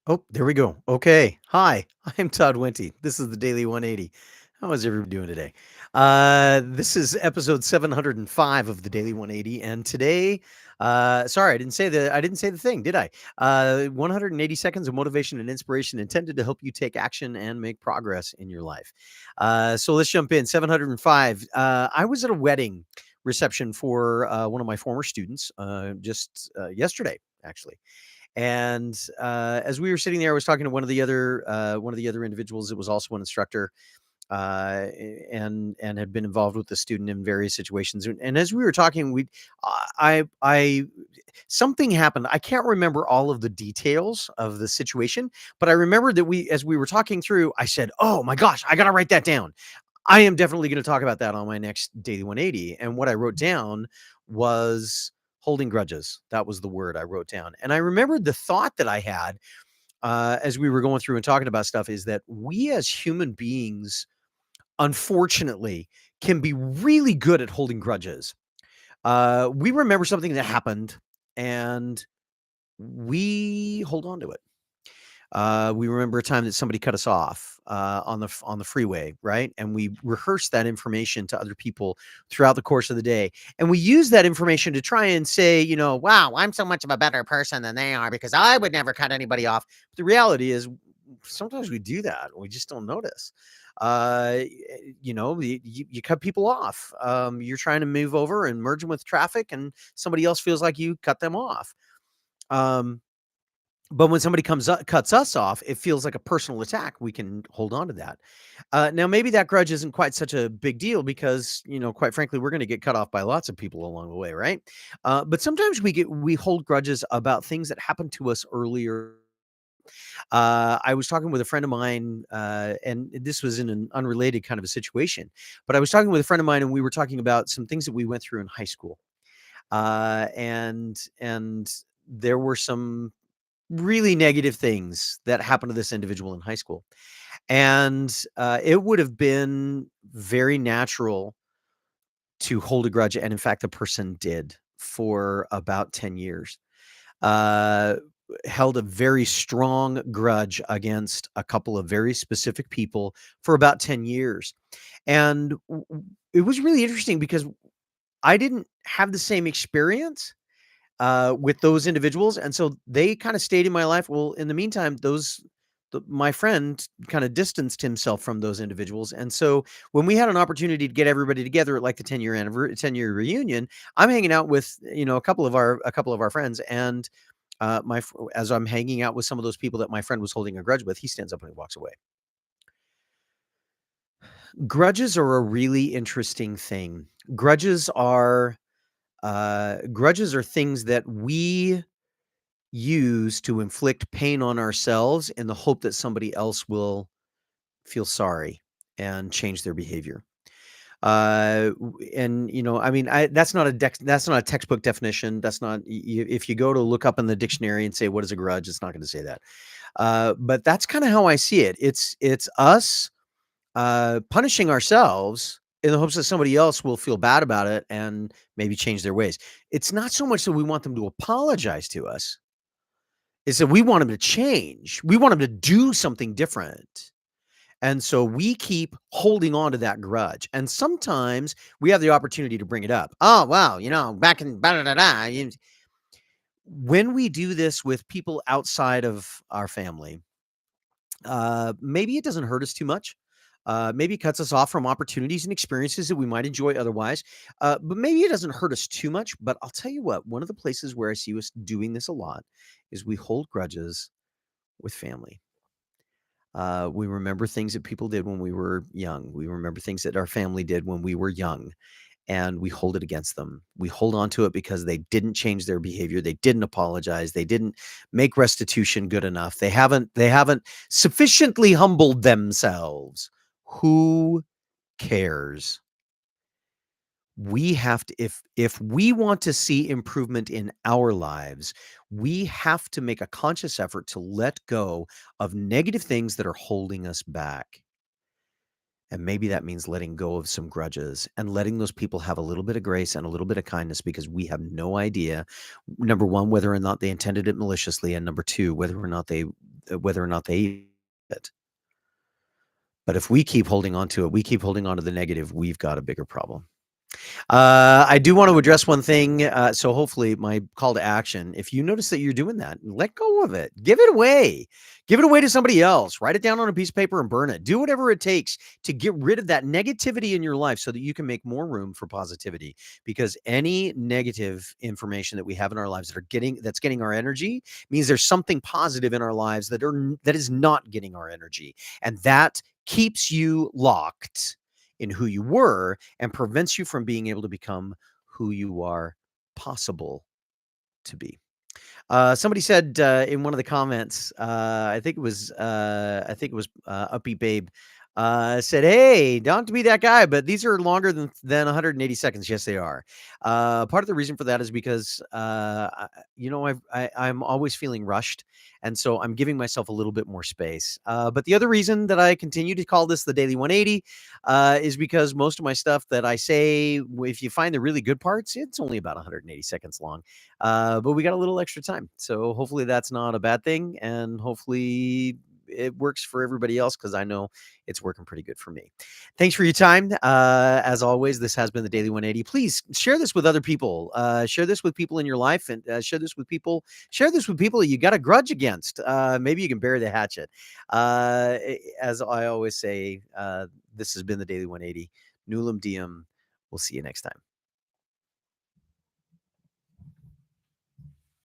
Oh, there we go. Okay. Hi, I'm Todd Wenty. This is the Daily 180. How is everybody doing today? This is episode 705 of the Daily 180, and today, sorry, I didn't say the thing, did I? 180 seconds of motivation and inspiration intended to help you take action and make progress in your life. So let's jump in. 705. I was at a wedding reception for one of my former students just yesterday, actually. And as we were sitting there, I was talking to one of the other individuals that was also an instructor, and had been involved with the student in various situations. And as we were talking, I something happened. I can't remember all of the details of the situation, but I remember that as we were talking through, I said, "Oh my gosh, I got to write that down. I am definitely going to talk about that on my next Daily 180." And what I wrote down was holding grudges. That was the word I wrote down. And I remembered the thought that I had as we were going through and talking about stuff is that we as human beings, unfortunately, can be really good at holding grudges. We remember something that happened and we hold on to it. We remember a time that somebody cut us off on the freeway, right? And we rehearsed that information to other people throughout the course of the day, and we use that information to try and say, "Wow, I'm so much of a better person than they are because I would never cut anybody off." But the reality is, sometimes we do that, we just don't notice. You cut people off. You're trying to move over and merge them with traffic, and somebody else feels like you cut them off. Um, but when somebody cuts us off, it feels like a personal attack. We can hold on to that. Now, maybe that grudge isn't quite such a big deal because, quite frankly, we're going to get cut off by lots of people along the way, right? But sometimes we hold grudges about things that happened to us earlier. I was talking with a friend of mine, and this was in an unrelated kind of a situation. But I was talking with a friend of mine, and we were talking about some things that we went through in high school, and there were some really negative things that happened to this individual in high school. And it would have been very natural to hold a grudge. And in fact, the person did for about 10 years. Uh, Held a very strong grudge against a couple of very specific people for about 10 years. And it was really interesting because I didn't have the same experience with those individuals, and so they kinda stayed in my life. Well, in the meantime, my friend kinda distanced himself from those individuals, and so when we had an opportunity to get everybody together at, like, the 10-year reunion, I'm hanging out with, a couple of our friends, and, as I'm hanging out with some of those people that my friend was holding a grudge with, he stands up and he walks away. Grudges are a really interesting thing. Grudges are things that we use to inflict pain on ourselves in the hope that somebody else will feel sorry and change their behavior. And I mean, that's not a textbook definition. That's not if you go to look up in the dictionary and say what is a grudge, it's not going to say that. But that's kind of how I see it. It's us punishing ourselves in the hopes that somebody else will feel bad about it and maybe change their ways. It's not so much that we want them to apologize to us, is that we want him to change. We want him to do something different. And so we keep holding on to that grudge. And sometimes we have the opportunity to bring it up. Oh, wow, back in da da da. When we do this with people outside of our family, maybe it doesn't hurt us too much. Maybe it cuts us off from opportunities and experiences that we might enjoy otherwise. But maybe it doesn't hurt us too much. But I'll tell you what, one of the places where I see us doing this a lot is we hold grudges with family. We remember things that people did when we were young. We remember things that our family did when we were young, and we hold it against them. We hold on to it because they didn't change their behavior. They didn't apologize. They didn't make restitution good enough. They haven't sufficiently humbled themselves. Who cares? We have to, if we want to see improvement in our lives, we have to make a conscious effort to let go of negative things that are holding us back. And maybe that means letting go of some grudges and letting those people have a little bit of grace and a little bit of kindness, because we have no idea, number one, whether or not they intended it maliciously, and number two, whether or not they whether or not they eat it. But if we keep holding on to it, we keep holding on to the negative, we've got a bigger problem. I do want to address one thing. So hopefully my call to action, if you notice that you're doing that, let go of it. Give it away. Give it away to somebody else. Write it down on a piece of paper and burn it. Do whatever it takes to get rid of that negativity in your life so that you can make more room for positivity. Because any negative information that we have in our lives that's getting our energy means there's something positive in our lives that is not getting our energy. And that keeps you locked in who you were and prevents you from being able to become who you are possible to be. Somebody said in one of the comments, Upbeat Babe, said, "Hey, don't to be that guy, but these are longer than 180 seconds." Yes, they are. Part of the reason for that is because I'm always feeling rushed, and so I'm giving myself a little bit more space. But the other reason that I continue to call this the Daily 180 is because most of my stuff that I say, if you find the really good parts, it's only about 180 seconds long. But we got a little extra time. So hopefully that's not a bad thing. And hopefully it works for everybody else because I know it's working pretty good for me. Thanks for your time. As always, this has been the Daily 180. Please share this with other people. Share this with people in your life and share this with people. Share this with people that you got a grudge against. Maybe you can bury the hatchet. As I always say, this has been the Daily 180. Nulum Diem. We'll see you next time.